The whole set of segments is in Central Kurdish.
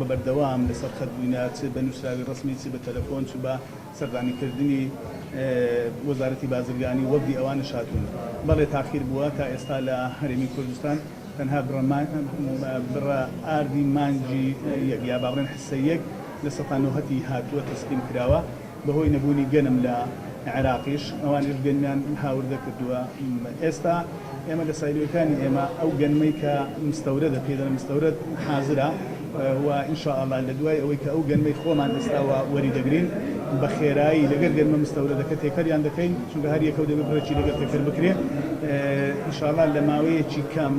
بە بەردەوام لەسەر خەتبووینە چ بە نووسراوی ڕسمی چ بە تەلەفۆن چ بە سەردانیکردنی وەزارەتی بازرگانی وەبدی ئەوانە شاتوون بەڵێ تاخیر بووە تا ئێستا لە هەرێمی کوردستان تەنها بڕە ئاردی مانجی یەک یا باڵێن حسە یەک لە ١٩٠ هاتووە تەسلیم کراوە بەهۆی نەبوونی گەنم لە عێراقیش ئەوانش گەنمیان هاوردە کردووە ئێستا ئێمە لە سایلەکانی ئێمە ئەو گەنمەی کە مستەورەدە پێدەڵێن مستەورەد حازرە و ئینشاءالله لە دوای ئەوەی کە ئەو گەنمەی خۆمان ئێستاوە وەریدەگرین بە خێرایی لەگەر گەنمە مستەورەدەکە تێکەریان دەکەین چونکە هەر یەکەو دەبێت بڕێکی لەگەر تێکەر بکرێ ئینشاءالله لە ماوەیەکی کەم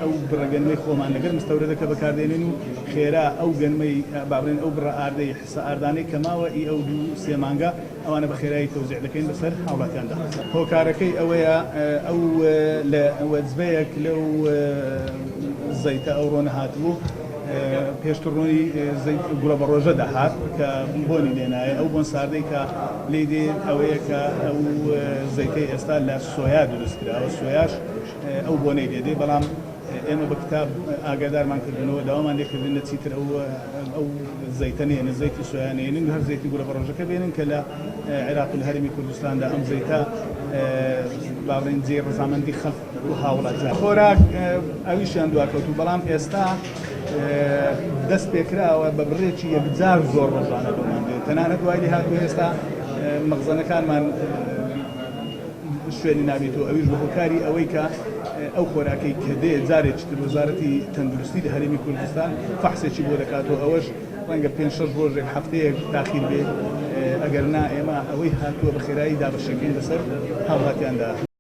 ئەو بڕەگەنمەی خۆمان لەگەر مستەورەدەکە بەکاردێنین و خێرا ئەو گەنمەی بابرێن ئەو بڕە ئاردەی حسە ئاردانەی کە ماوە ئەو دوو سێ مانگە ئەوانە بە خێرایی تەوزیع دەکەین بەسەر هاوڵاتیاندا هۆکارەکەی ئەوەیە ئەو لە وەجبەیەک لەو زەیتە ئەو ڕۆنە هاتبوو پێشتڕۆنی گوڵە بە ڕۆژە دەهات کە بۆنی لێنایە ئەو بۆن ساردەی کە لێ دێ ئەوەیە کە ئەو زەیتەی ئێستا لە سۆیا دروستکراوە سۆیاش ئەو بۆنەی لێدێ بەڵام ئێمە بە کتاب ئاگادارمان کردنەوە داوامان لێکردن لە چیتر ئەو زەیتەنێنە زەیتی سۆیانێنن هەر زەیتی گوڵە بە ڕۆژەکە بێنن کە لە عێراق و هەرێمی کوردستاندا ئەم زەیتە باڵێن جێ ڕزامەندی خەڵک و هاوڵاتیان خۆراک ئەویشیان دواکەوتو بەڵام ئێستا دەست پێکراوە بە بڕێکی یەکجار زۆر ڕۆژانە بۆمان دێت تەنانەت دوای لێ هاتووە ئێستا مەخزەنەکانمان شوێنی نابێتەوە ئەویش بە هۆکاری ئەوەی کە ئەو خۆراکەی کە دێ جارێکی تر وەزارەتی تەندروستی لە هەرێمی کوردستان فەحسێکی بۆ دەکاتەوە ئەوەش ڕەنگە 5-6 ڕۆژێک هەفتەیەک تاخیر بێت ئەگەر نا ئێمە ئەوەی هاتووە بە خێرایی دابەشەکەین لەسەر هاوڵاتیاندا